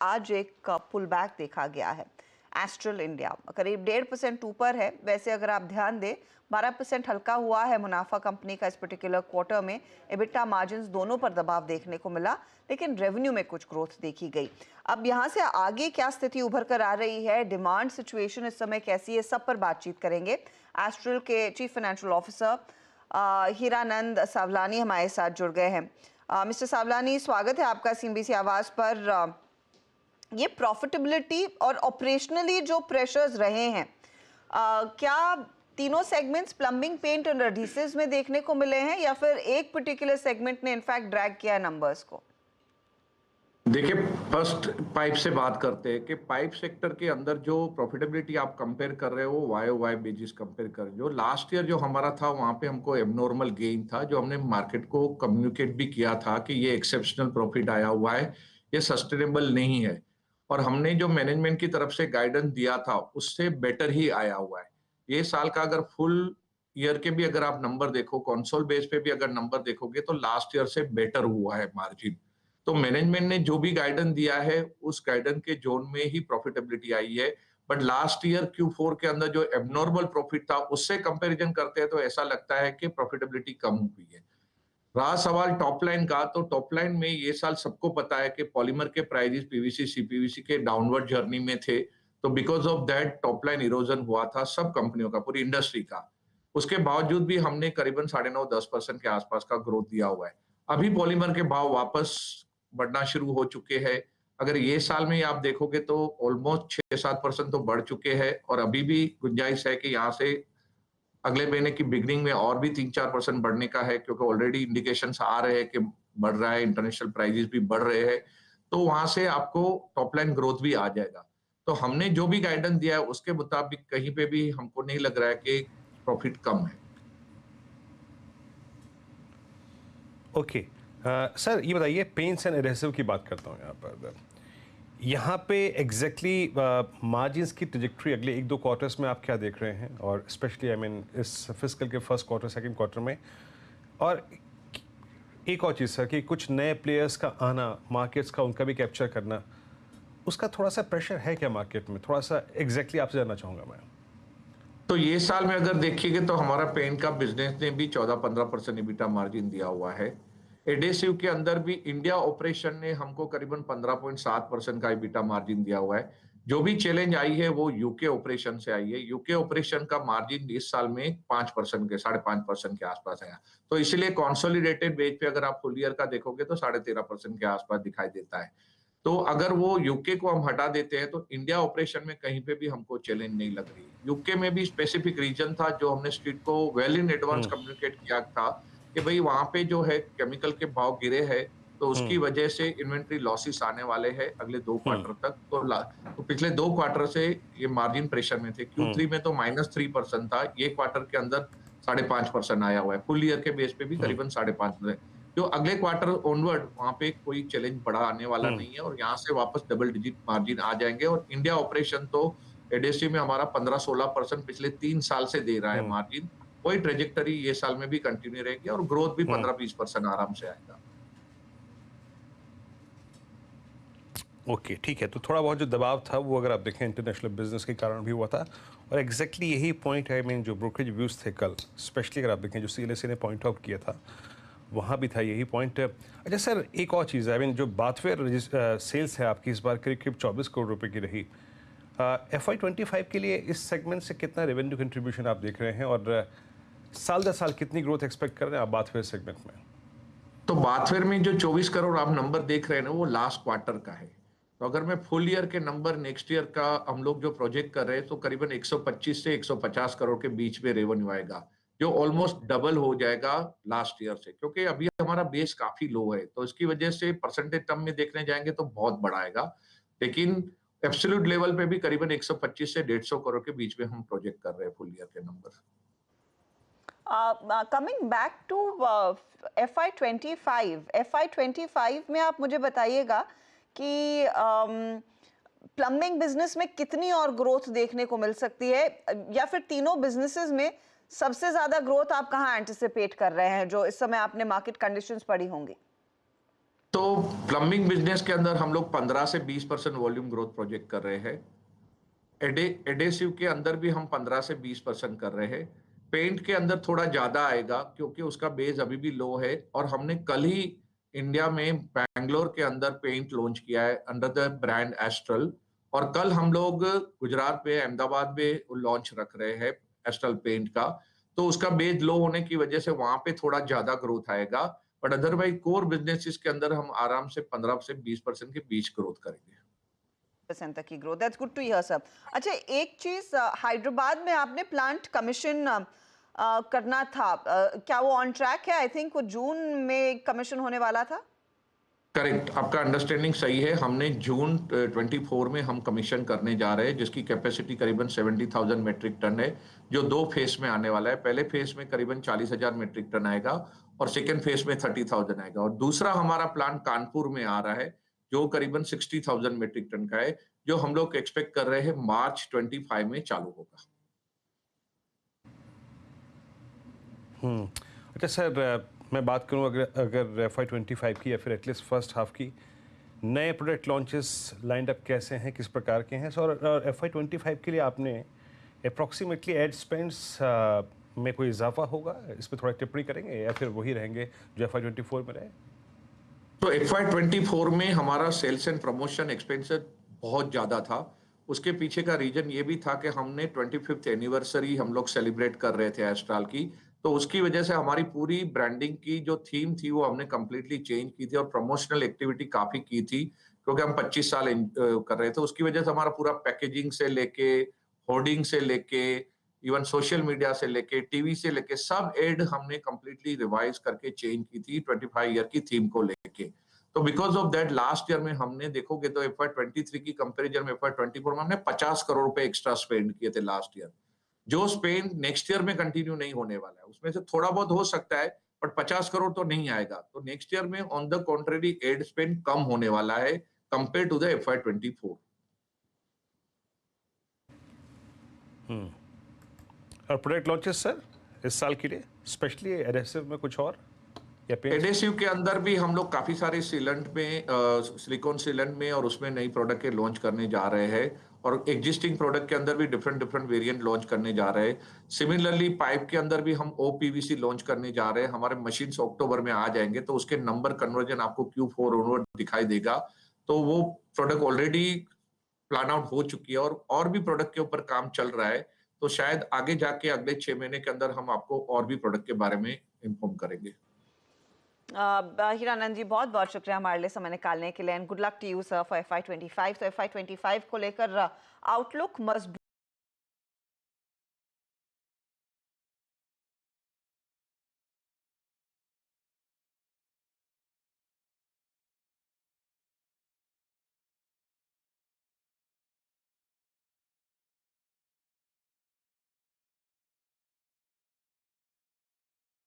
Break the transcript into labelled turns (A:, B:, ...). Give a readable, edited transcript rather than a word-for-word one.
A: आज एक pull back देखा गया है। एस्ट्रल इंडिया करीब 1.5% ऊपर है। वैसे अगर आप ध्यान दें 12% हल्का हुआ है मुनाफा कंपनी का इस पर्टिकुलर क्वार्टर में। एबिटा मार्जिन्स दोनों पर दबाव देखने को मिला, लेकिन रेवेन्यू में कुछ ग्रोथ देखी गई। अब यहाँ से आगे क्या स्थिति उभर कर आ रही है, डिमांड सिचुएशन इस समय कैसी है, सब पर बातचीत करेंगे। एस्ट्रल के chief financial officer Hiranand Savlani हमारे साथ जुड़ गए हैं। मिस्टर सावलानी, स्वागत है आपका सीएनबीसी आवाज पर। ये प्रॉफिटेबिलिटी और ऑपरेशनली जो प्रेशर्स रहे हैं, क्या तीनों सेगमेंट्स प्लम्बिंग, पेंट और एडहेसिव्स में देखने को मिले हैं या फिर एक पर्टिकुलर सेगमेंट ने इनफैक्ट ड्रैग किया है नंबर्स को?
B: देखिए, फर्स्ट पाइप से बात करते हैं कि पाइप सेक्टर के अंदर जो प्रॉफिटेबिलिटी आप कंपेयर कर रहे हो वाई वाई बेसिस कंपेयर कर रहे हो। लास्ट ईयर जो हमारा था वहां पे हमको एबनॉर्मल गेन था, जो हमने मार्केट को कम्युनिकेट भी किया था कि ये एक्सेप्शनल प्रॉफिट आया हुआ है, ये सस्टेनेबल नहीं है। और हमने जो मैनेजमेंट की तरफ से गाइडेंस दिया था उससे बेटर ही आया हुआ है। ये साल का अगर फुल ईयर के भी अगर आप नंबर देखो, कंसोल बेस पे भी अगर नंबर देखोगे तो लास्ट ईयर से बेटर हुआ है मार्जिन। तो मैनेजमेंट ने जो भी गाइडेंस दिया है उस गाइडेंस के जोन में ही प्रॉफिटेबिलिटी आई है। बट लास्ट ईयर Q4 के अंदर जो एबनॉर्मल प्रॉफिट था उससे कंपैरिजन करते हैं तो ऐसा लगता है कि प्रॉफिटेबिलिटी कम हुई है। रहा सवाल टॉप लाइन का, तो टॉप लाइन में ये साल सबको पता है कि पॉलीमर के प्राइसेस पीवीसी सीपीवीसी के डाउनवर्ड जर्नी में थे, तो because of that top line erosion हुआ था सब कंपनियों का, पूरी इंडस्ट्री का। उसके बावजूद भी हमने करीबन 9.5-10% के आसपास का ग्रोथ दिया हुआ है। अभी पॉलीमर के भाव वापस बढ़ना शुरू हो चुके हैं। अगर ये साल में आप देखोगे तो ऑलमोस्ट 6-7% तो बढ़ चुके हैं और अभी भी गुंजाइश है कि यहाँ से अगले महीने की बिगनिंग में और भी 3-4% बढ़ने का है, क्योंकि ऑलरेडी इंडिकेशंस आ रहे हैं कि बढ़ रहा है, इंटरनेशनल प्राइसेस भी बढ़ रहे हैं। तो वहां से आपको टॉप लाइन ग्रोथ भी आ जाएगा। तो हमने जो भी गाइडेंस दिया है उसके मुताबिक कहीं पे भी हमको नहीं लग रहा है कि प्रॉफिट कम है।
C: ओके सर, ये बताइए, पेंट्स एंड एडहेसिव की बात करता हूँ यहाँ पे एग्जैक्टली मार्जिन्स की ट्रजेक्टरी अगले 1-2 क्वार्टर्स में आप क्या देख रहे हैं, और स्पेशली आई मीन इस फिस्कल के फर्स्ट क्वार्टर सेकंड क्वार्टर में। और एक और चीज़ सर कि कुछ नए प्लेयर्स का आना, मार्केट्स का उनका भी कैप्चर करना, उसका थोड़ा सा प्रेशर है क्या मार्केट में? थोड़ा सा एग्जैक्टली आपसे जानना चाहूँगा मैं।
B: तो ये साल में अगर देखिएगा तो हमारा पेंट का बिजनेस ने भी 14-15% EBITDA मार्जिन दिया हुआ है। एडेसिव के अंदर भी इंडिया ऑपरेशन ने हमको करीबन 15.7% का EBITDA मार्जिन दिया हुआ है। जो भी चैलेंज आई है वो यूके ऑपरेशन से आई है। यूके ऑपरेशन का मार्जिन इस साल में 5% के 5.5% के आसपास आया। तो इसलिए कंसोलिडेटेड बेस पे अगर आप फुल ईयर का देखोगे तो 13.5% के आसपास दिखाई देता है। तो अगर वो यूके को हम हटा देते हैं तो इंडिया ऑपरेशन में कहीं पे भी हमको चैलेंज नहीं लग रही। यूके में भी स्पेसिफिक रीजन था जो हमने स्ट्रीट को वेल इन एडवांस कम्युनिकेट किया था कि भाई वहां पे जो है केमिकल के भाव गिरे हैं, तो उसकी वजह से इन्वेंट्री लॉसेस आने वाले हैं अगले 2 क्वार्टर तक। तो पिछले 2 क्वार्टर से ये मार्जिन प्रेशर में थे। Q3 में तो -3% था, ये क्वार्टर के अंदर 5.5% आया हुआ है। फुल ईयर के बेस पे भी करीबन 5.5%। जो अगले क्वार्टर ऑनवर्ड वहां पे कोई चैलेंज बड़ा आने वाला नहीं है और यहाँ से वापस डबल डिजिट मार्जिन आ जाएंगे। और इंडिया ऑपरेशन तो एडहेसिव में हमारा 15-16% पिछले 3 साल से दे रहा है मार्जिन। वही ट्रेजेक्टरी ये साल में भी कंटिन्यू रहेगी और ग्रोथ भी 15-20% आराम से आएगा।
C: ओके, ठीक है। तो थोड़ा बहुत जो दबाव था वो अगर आप देखें इंटरनेशनल बिजनेस के कारण भी हुआ था, और एग्जैक्टली यही पॉइंट है। आई मीन जो ब्रोकरेज व्यूज़ थे कल, स्पेशली अगर आप देखें जो CLSA ने पॉइंट आउट किया था वहाँ भी था यही पॉइंट। अच्छा सर, एक और चीज़ है, आई मीन जो बाथवेयर सेल्स है आपकी इस बार करीब 24 करोड़ रुपए की रही। FY25 के लिए इस सेगमेंट से कितना रेवेन्यू कंट्रीब्यूशन आप देख रहे हैं, और साल दर साल कितनी ग्रोथ एक्सपेक्ट कर रहे हैं आप बाथवेयर सेगमेंट में?
B: तो बाथवेयर में जो 24 करोड़ आप नंबर देख रहे हैं ना, वो लास्ट क्वार्टर का है। तो अगर मैं फुल ईयर के नंबर नेक्स्ट ईयर का हम लोग जो प्रोजेक्ट कर रहे हैं तो करीबन 125 से 150 करोड़ के बीच में रेवेन्यू आएगा, जो ऑलमोस्ट डबल हो जाएगा लास्ट ईयर से। क्योंकि अभी हमारा बेस काफी लो है, तो इसकी वजह से परसेंटेज टर्म में देखने जाएंगे तो बहुत बड़ा आएगा। लेकिन एब्सोल्यूट लेवल पे भी करीबन 125 से 150 करोड़ के बीच में हम प्रोजेक्ट कर रहे हैं फुल ईयर के number.
A: Coming back to FY25 में आप मुझे बताइएगा कि प्लम्बिंग बिजनेस में कितनी और ग्रोथ देखने को मिल सकती है, या फिर तीनों बिजनेसेस में सबसे ज्यादा ग्रोथ आप कहाँ एंटिसिपेट कर रहे हैं जो इस समय आपने मार्केट कंडीशंस पढ़ी होंगी?
B: तो प्लम्बिंग बिजनेस के अंदर हम लोग 15 से 20% वॉल्यूम ग्रोथ प्रोजेक्ट कर रहे हैं। एडेसिव के अंदर भी हम 15 से 20% कर रहे हैं। पेंट के अंदर थोड़ा ज्यादा आएगा क्योंकि उसका बेस अभी भी लो है और हमने कल ही इंडिया में बैंगलोर के अंदर पेंट लॉन्च किया है अंडर द ब्रांड एस्ट्रल। और कल हम लोग गुजरात में, अहमदाबाद में लॉन्च रख रहे हैं एस्ट्रल पेंट का। तो उसका बेस लो होने की वजह से वहां पे थोड़ा ज्यादा ग्रोथ आएगा, बट अदरवाइज कोर बिजनेसेस के अंदर हम आराम से 15 से 20% के बीच ग्रोथ करेंगे।
A: % तक की growth, that's good to hear sir. अच्छा, एक चीज, हैदराबाद में आपने प्लांट कमीशन करना था, क्या वो ऑन ट्रैक है? आई थिंक वो जून में कमीशन होने वाला था।
B: करेक्ट, आपका अंडरस्टैंडिंग सही है। हमने जून 24 में हम कमीशन करने जा रहे हैं, जिसकी कैपेसिटी करीबन 70,000 मेट्रिक टन है, जो 2 फेस में आने वाला है। पहले फेस में करीबन 40,000 मेट्रिक टन आएगा और सेकेंड फेस में 30,000 आएगा। और दूसरा हमारा प्लांट कानपुर में आ रहा है, जो करीबन 60,000 मेट्रिक टन का है, जो हम लोग एक्सपेक्ट कर रहे हैं मार्च 25 में चालू होगा।
C: अच्छा सर, मैं बात करूं अगर अगर FY25 की या फिर एटलीस्ट फर्स्ट हाफ की, नए प्रोडक्ट लॉन्चेस लाइंड अप कैसे हैं, किस प्रकार के हैं सर? और FY25 के लिए आपने अप्रॉक्सीमेटली एड स्पेंड्स में कोई इजाफा होगा, इस पर थोड़ा टिप्पणी करेंगे या फिर वही रहेंगे जो FY24 में रहे?
B: तो FY24 में हमारा सेल्स एंड प्रमोशन एक्सपेंसेस बहुत ज्यादा था। उसके पीछे का रीजन ये भी था कि हमने 25th एनिवर्सरी हम लोग सेलिब्रेट कर रहे थे एस्ट्रल की। तो उसकी वजह से हमारी पूरी ब्रांडिंग की जो थीम थी वो हमने कंप्लीटली चेंज की थी और प्रमोशनल एक्टिविटी काफी की थी, क्योंकि हम 25 साल कर रहे थे। उसकी वजह से हमारा पूरा पैकेजिंग से लेके, होर्डिंग से लेके, इवन सोशल मीडिया से लेके, टीवी से लेके, सब एड हमने कंप्लीटली रिवाइज करके चेंज की थी 25 ईयर की थीम को लेके। तो because of that last year में हमने देखोगे तो FY23 की कंपैरिजन में FY24 में हमने 50 करोड़ रुपए एक्स्ट्रा स्पेंड किए थे लास्ट ईयर, जो स्पेंड नेक्स्ट ईयर में कंटिन्यू नहीं होने वाला है। उसमें से थोड़ा बहुत हो सकता है, बट 50 करोड़ तो नहीं आएगा। तो नेक्स्ट ईयर में on the contrary ad spend कम होने वाला है कंपेयर टू द FY24।
C: और प्रोडक्ट लॉन्चेस सर इस साल के लिए स्पेशली एडहेसिव में कुछ और या पेंट?
B: एडेसिव के अंदर भी हम लोग काफी सारे सीलेंट में, सिलिकॉन सीलेंट में और उसमें नई प्रोडक्ट के लॉन्च करने जा रहे हैं। और एग्जिस्टिंग प्रोडक्ट के अंदर भी डिफरेंट डिफरेंट वेरिएंट लॉन्च करने जा रहे हैं। सिमिलरली पाइप के अंदर भी हम OPVC लॉन्च करने जा रहे हैं। हमारे मशीन्स अक्टूबर में आ जाएंगे, तो उसके नंबर कन्वर्जन आपको Q4 ओनवर्ड दिखाई देगा। तो वो प्रोडक्ट ऑलरेडी प्लान आउट हो चुकी है और भी प्रोडक्ट के ऊपर काम चल रहा है। तो शायद आगे जाके अगले 6 महीने के अंदर हम आपको और भी प्रोडक्ट के बारे में इन्फॉर्म करेंगे।
A: हीरानंद जी, बहुत बहुत शुक्रिया हमारे लिए समय निकालने के लिए, and good luck to you sir for FY25। तो FY25 को लेकर आउटलुक मजबूत